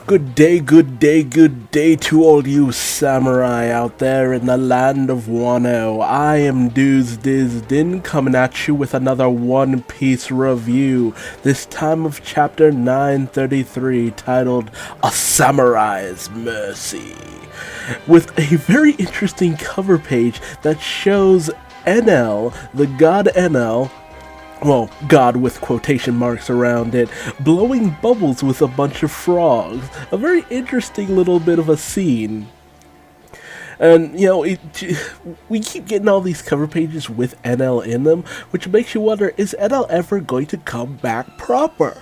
Good day, good day, good day to all you samurai out there in the land of Wano. I am Duuz-Diz-Din coming at you with another One Piece review, this time of chapter 933 titled A Samurai's Mercy, with a very interesting cover page that shows NL, the god NL, well, God with quotation marks around it, blowing bubbles with a bunch of frogs. A very interesting little bit of a scene. And, we keep getting all these cover pages with NL in them, which makes you wonder, is NL ever going to come back proper?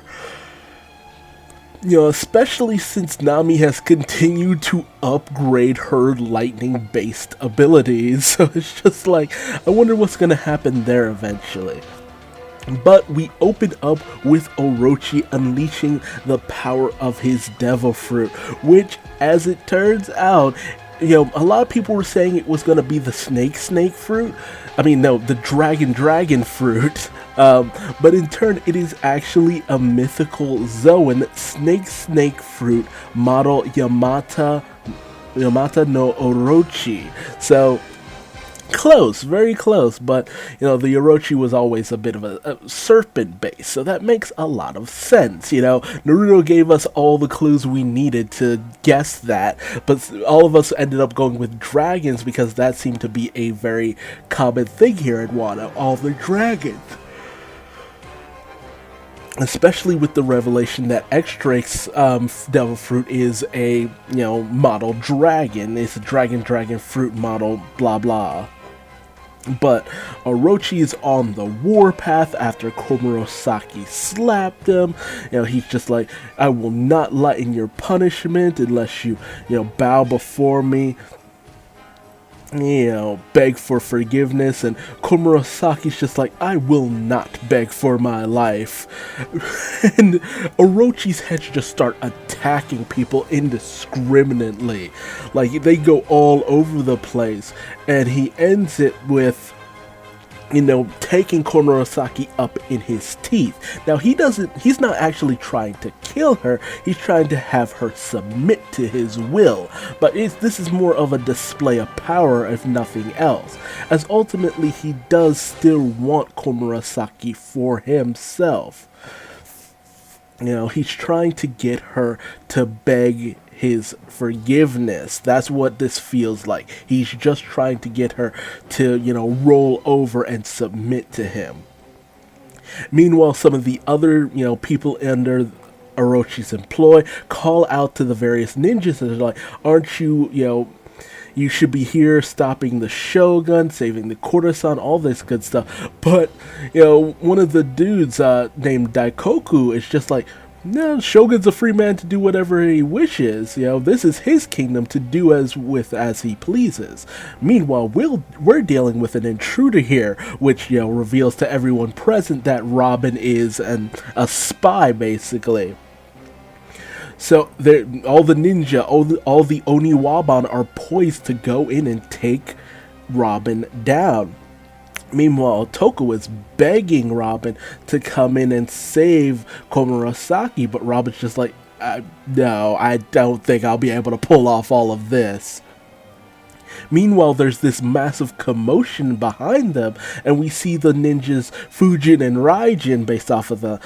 Especially since Nami has continued to upgrade her lightning-based abilities. So it's just like, I wonder what's going to happen there eventually. But we open up with Orochi unleashing the power of his devil fruit, which, as it turns out, a lot of people were saying it was going to be the snake fruit. I mean, no, the dragon fruit. But in turn, it is actually a mythical Zoan snake fruit model Yamata no Orochi. So, close, very close, but the Orochi was always a bit of a serpent base, so that makes a lot of sense. Naruto gave us all the clues we needed to guess that, but all of us ended up going with dragons because that seemed to be a very common thing here in Wano, all the dragons. Especially with the revelation that X-Drake's devil fruit is a, model dragon. It's a dragon fruit model, blah blah. But Orochi is on the warpath after Komurosaki slapped him. He's just like, I will not lighten your punishment unless you, bow before me. Beg for forgiveness, and Komurasaki's just like, I will not beg for my life. And Orochi's heads just start attacking people indiscriminately. Like, they go all over the place, and he ends it with, taking Komurasaki up in his teeth. Now, he's not actually trying to kill her, he's trying to have her submit to his will, but this is more of a display of power, if nothing else, as ultimately he does still want Komurasaki for himself. He's trying to get her to beg his forgiveness. That's what this feels like. He's just trying to get her to, roll over and submit to him. Meanwhile, some of the other, people under Orochi's employ call out to the various ninjas and they're like, aren't you, you should be here stopping the Shogun, saving the courtesan, all this good stuff. But, one of the dudes named Daikoku is just like, no, Shogun's a free man to do whatever he wishes. This is his kingdom to do as he pleases. Meanwhile, we're dealing with an intruder here, which, reveals to everyone present that Robin is a spy, basically. So all the ninja, all the Oniwaban are poised to go in and take Robin down. Meanwhile, Toko is begging Robin to come in and save Komurasaki, but Robin's just like, no, I don't think I'll be able to pull off all of this. Meanwhile, there's this massive commotion behind them, and we see the ninjas Fujin and Raijin, based off of the,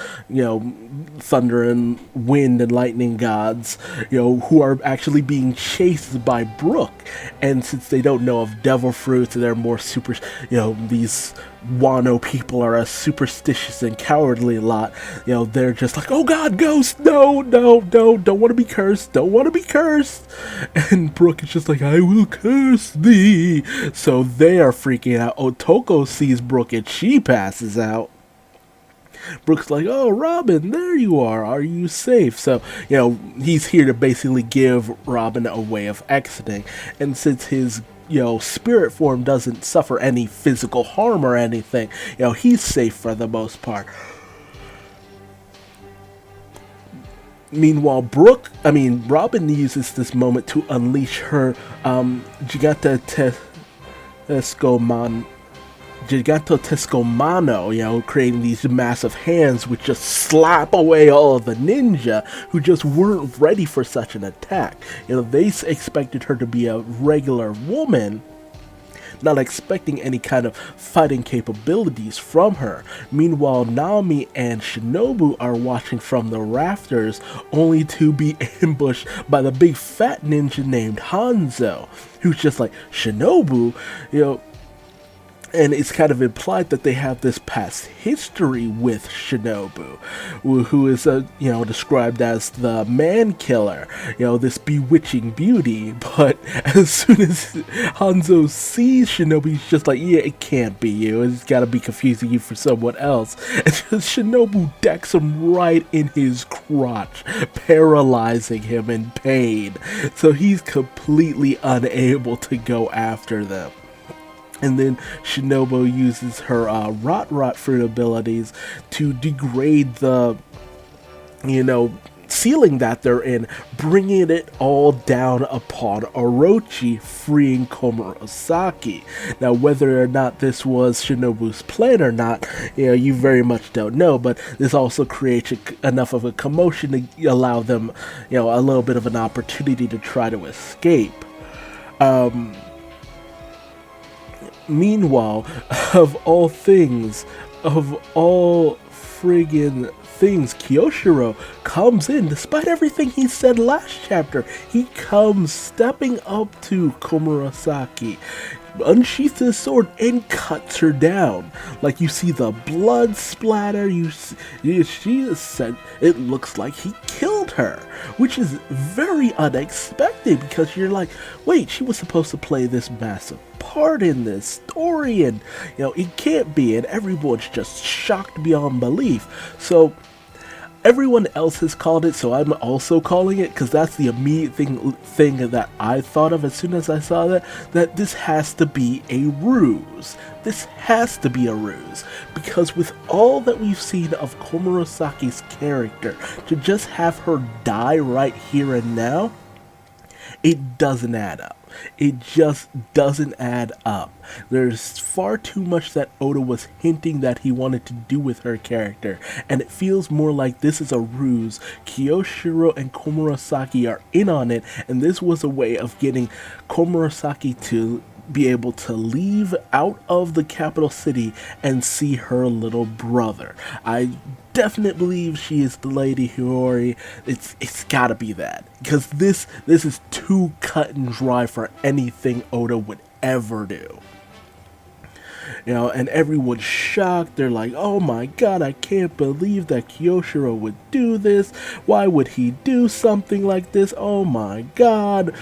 thunder and wind and lightning gods, who are actually being chased by Brook. And since they don't know of devil fruits, they're more these Wano people are a superstitious and cowardly lot. They're just like, oh god, ghost, no, don't want to be cursed, And Brook is just like, I will curse thee. So they are freaking out. Otoko sees Brook and she passes out. Brook's like, oh, Robin, there you are you safe? So, he's here to basically give Robin a way of exiting. And since his spirit form doesn't suffer any physical harm or anything, he's safe for the most part. Meanwhile, Robin uses this moment to unleash her Jigata Tescoman Giganto Tescomano, creating these massive hands which just slap away all of the ninja who just weren't ready for such an attack. They expected her to be a regular woman, not expecting any kind of fighting capabilities from her. Meanwhile, Naomi and Shinobu are watching from the rafters, only to be ambushed by the big fat ninja named Hanzo, who's just like, Shinobu, and it's kind of implied that they have this past history with Shinobu, who is, described as the man killer, this bewitching beauty. But as soon as Hanzo sees Shinobu, he's just like, yeah, it can't be you. It's gotta be confusing you for someone else. And Shinobu decks him right in his crotch, paralyzing him in pain. So he's completely unable to go after them. And then Shinobu uses her Rot fruit abilities to degrade the, ceiling that they're in, bringing it all down upon Orochi, freeing Komurasaki. Now, whether or not this was Shinobu's plan or not, you very much don't know, but this also creates enough of a commotion to allow them, a little bit of an opportunity to try to escape. Meanwhile, of all things, of all friggin' things, Kyoshiro comes in, despite everything he said last chapter. He comes stepping up to Komurasaki, unsheaths his sword, and cuts her down. Like, you see the blood splatter, she said it looks like he killed her, which is very unexpected, because you're like, wait, she was supposed to play this massive part in this story, and it can't be, and everyone's just shocked beyond belief. So everyone else has called it, so I'm also calling it, because that's the immediate thing that I thought of as soon as I saw that this has to be a ruse. This has to be a ruse, because with all that we've seen of Komurasaki's character, to just have her die right here and now, it doesn't add up. It just doesn't add up. There's far too much that Oda was hinting that he wanted to do with her character, and it feels more like this is a ruse. Kyoshiro and Komurasaki are in on it, and this was a way of getting Komurasaki to be able to leave out of the capital city and see her little brother. I definitely believe she is the Lady Hiyori. It's gotta be that, because this is too cut and dry for anything Oda would ever do. And everyone's shocked. They're like, oh my god, I can't believe that Kyoshiro would do this. Why would he do something like this? Oh my god.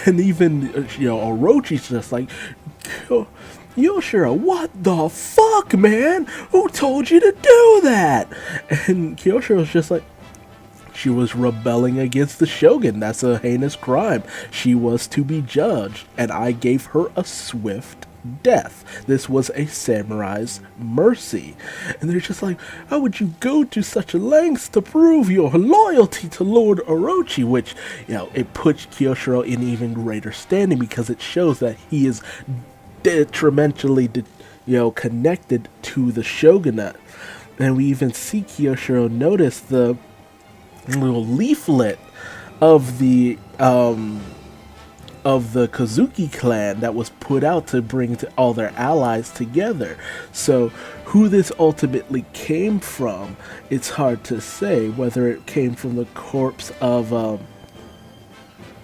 And even, Orochi's just like, Kyoshiro, what the fuck, man? Who told you to do that? And Kyoshiro's just like, she was rebelling against the shogun. That's a heinous crime. She was to be judged, and I gave her a swift death. This was a samurai's mercy. And they're just like, how would you go to such lengths to prove your loyalty to Lord Orochi? Which, it puts Kyoshiro in even greater standing, because it shows that he is detrimentally, connected to the shogunate. And we even see Kyoshiro notice the little leaflet of the Kazuki clan that was put out to bring all their allies together. So who this ultimately came from, it's hard to say. Whether it came from the corpse of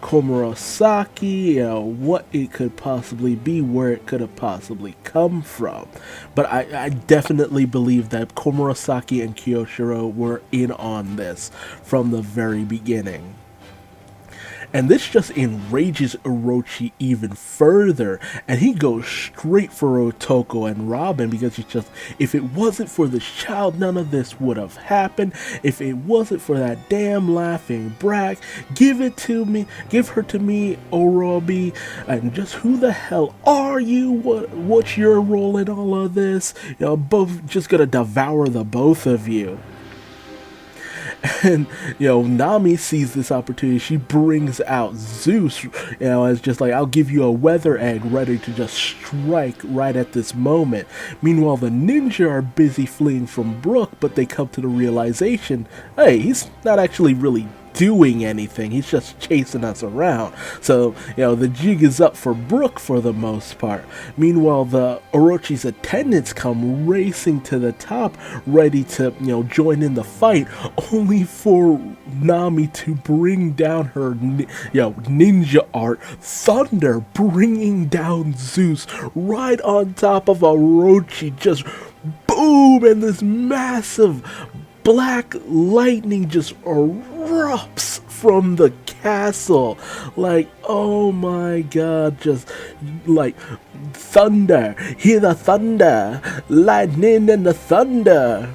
Komurasaki, what it could possibly be, where it could have possibly come from. But I definitely believe that Komurasaki and Kyoshiro were in on this from the very beginning. And this just enrages Orochi even further, and he goes straight for Otoko and Robin, because it's just, if it wasn't for this child, none of this would have happened. If it wasn't for that damn laughing brat, give it to me, give her to me, Orobi. And just who the hell are you? What's your role in all of this? Both just gonna devour the both of you. And, Nami sees this opportunity. She brings out Zeus, as just like, I'll give you a weather egg ready to just strike right at this moment. Meanwhile, the ninja are busy fleeing from Brook, but they come to the realization, hey, he's not actually really doing anything. He's just chasing us around. So, the jig is up for Brook for the most part. Meanwhile, the Orochi's attendants come racing to the top, ready to, join in the fight, only for Nami to bring down her, ninja art, Thunder, bringing down Zeus right on top of Orochi, just boom, and this massive black lightning just erupts from the castle. Like, oh my god, just like thunder, hear the thunder, lightning and the thunder.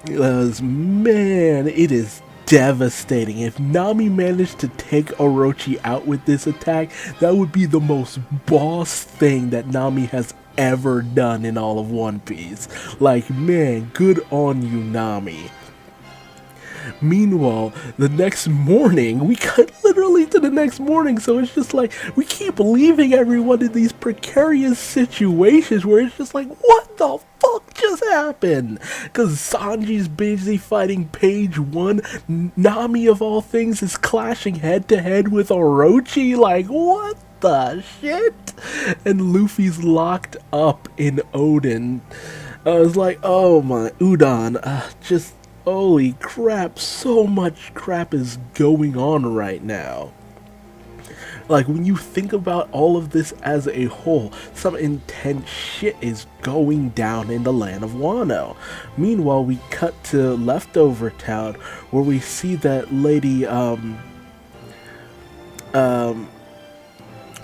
Man, it is devastating. If Nami managed to take Orochi out with this attack, that would be the most boss thing that Nami has ever done in all of One Piece. Like, man, good on you, Nami. Meanwhile, the next morning, we cut literally to the next morning, so it's just like, we keep leaving everyone in these precarious situations where it's just like, what the fuck just happened? Because Sanji's busy fighting Page 1, Nami of all things is clashing head to head with Orochi, like, what the shit? And Luffy's locked up in Odin. I was like, oh my, Udon, just holy crap, so much crap is going on right now. Like, when you think about all of this as a whole, some intense shit is going down in the land of Wano. Meanwhile, we cut to Leftover Town, where we see that lady,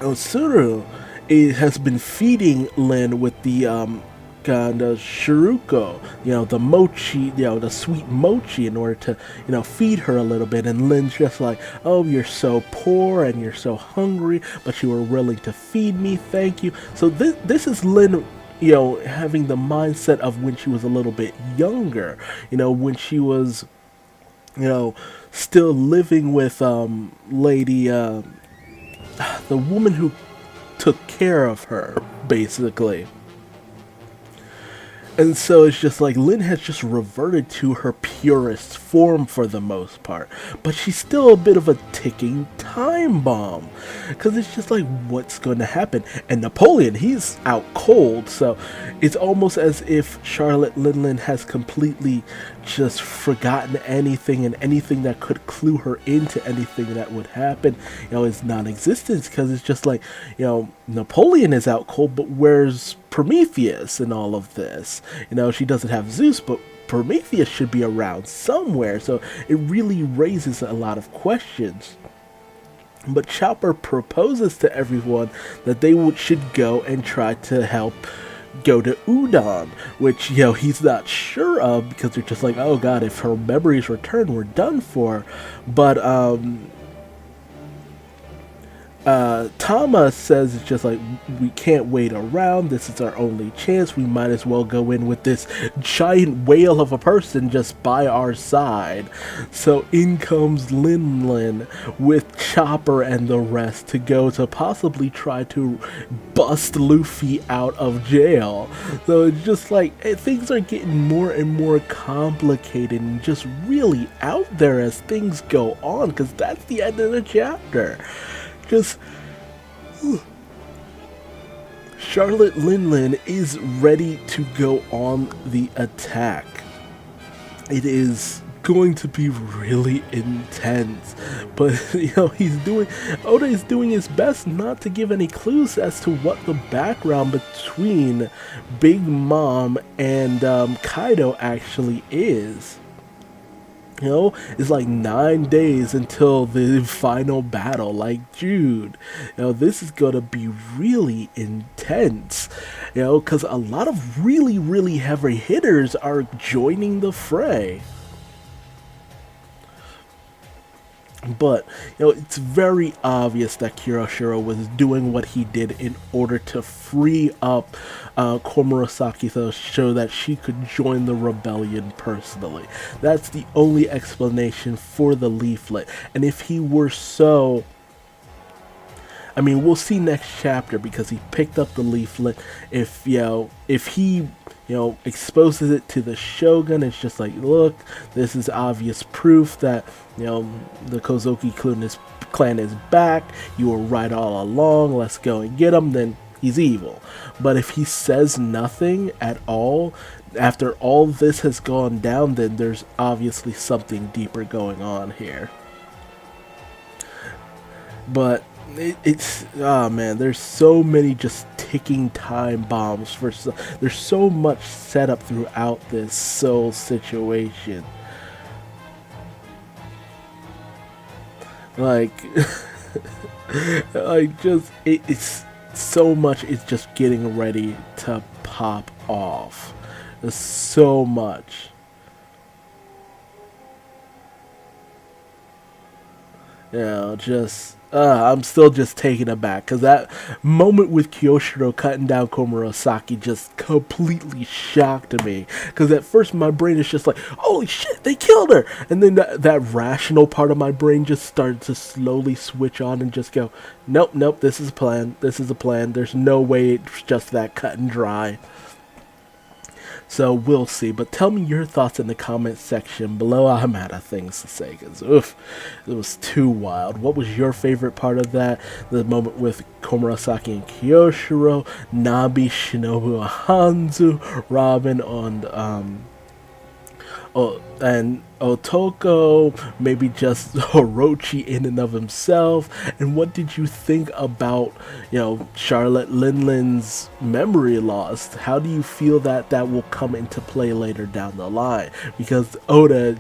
Osuru has been feeding Lin with the shiruko, the mochi, the sweet mochi, in order to, feed her a little bit. And Lin's just like, oh, you're so poor and you're so hungry, but you were willing to feed me, thank you. So this is Lin, having the mindset of when she was a little bit younger, when she was, still living with lady, the woman who took care of her, basically. And so it's just like, Lin has just reverted to her purest form for the most part. But she's still a bit of a ticking time bomb. Because it's just like, what's going to happen? And Napoleon, he's out cold. So it's almost as if Charlotte Linlin has completely just forgotten anything, and anything that could clue her into anything that would happen, is non-existent. Because it's just like, Napoleon is out cold, but where's Prometheus in all of this? She doesn't have Zeus, but Prometheus should be around somewhere. So it really raises a lot of questions. But Chopper proposes to everyone that they should go and try to help go to Udon, which, he's not sure of, because they're just like, oh god, if her memories return, we're done for. But Tama says it's just like, we can't wait around, this is our only chance, we might as well go in with this giant whale of a person just by our side. So in comes Lin with Chopper and the rest to go to possibly try to bust Luffy out of jail. So it's just like, things are getting more and more complicated and just really out there as things go on, because that's the end of the chapter. Because Charlotte Linlin is ready to go on the attack. It is going to be really intense, but Oda is doing his best not to give any clues as to what the background between Big Mom and Kaido actually is. It's like 9 days until the final battle. Like, dude, this is gonna be really intense, because a lot of really, really heavy hitters are joining the fray. But, it's very obvious that Kiyoshiro was doing what he did in order to free up Komurasaki so that she could join the rebellion personally. That's the only explanation for the leaflet. And if he were so... I mean, we'll see next chapter, because he picked up the leaflet. If he exposes it to the Shogun, it's just like, look, this is obvious proof that, the Kozuki clan is back. You were right all along. Let's go and get him. Then he's evil. But if he says nothing at all, after all this has gone down, then there's obviously something deeper going on here. But it's oh man, there's so many just ticking time bombs there's so much setup throughout this soul situation. Like it's so much is just getting ready to pop off. There's so much. I'm still just taken aback, because that moment with Kiyoshiro cutting down Komurasaki just completely shocked me. Because at first my brain is just like, holy shit, they killed her! And then that rational part of my brain just started to slowly switch on and just go, nope, this is a plan, there's no way it's just that cut and dry. So we'll see, but tell me your thoughts in the comment section below. I'm out of things to say, because it was too wild. What was your favorite part of that? The moment with Komurasaki and Kiyoshiro, Nabi, Shinobu, Hanzu, Robin, and Otoko, maybe just Orochi in and of himself. And what did you think about, Charlotte Linlin's memory loss? How do you feel that will come into play later down the line? Because Oda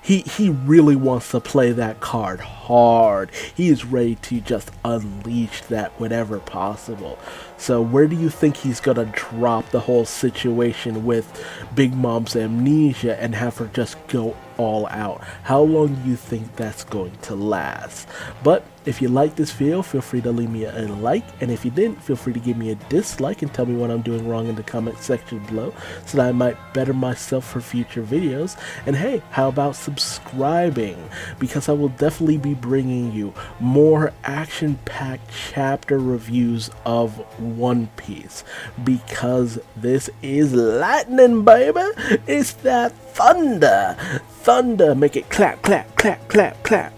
he really wants to play that card hard. He is ready to just unleash that whenever possible. So where do you think he's gonna drop the whole situation with Big Mom's amnesia and have her just go all out? How long do you think that's going to last? But if you liked this video, feel free to leave me a like, and if you didn't, feel free to give me a dislike and tell me what I'm doing wrong in the comment section below, so that I might better myself for future videos. And hey, how about subscribing? Because I will definitely be bringing you more action-packed chapter reviews of One Piece, because this is lightning, baby. It's that thunder. Make it clap, clap, clap, clap, clap.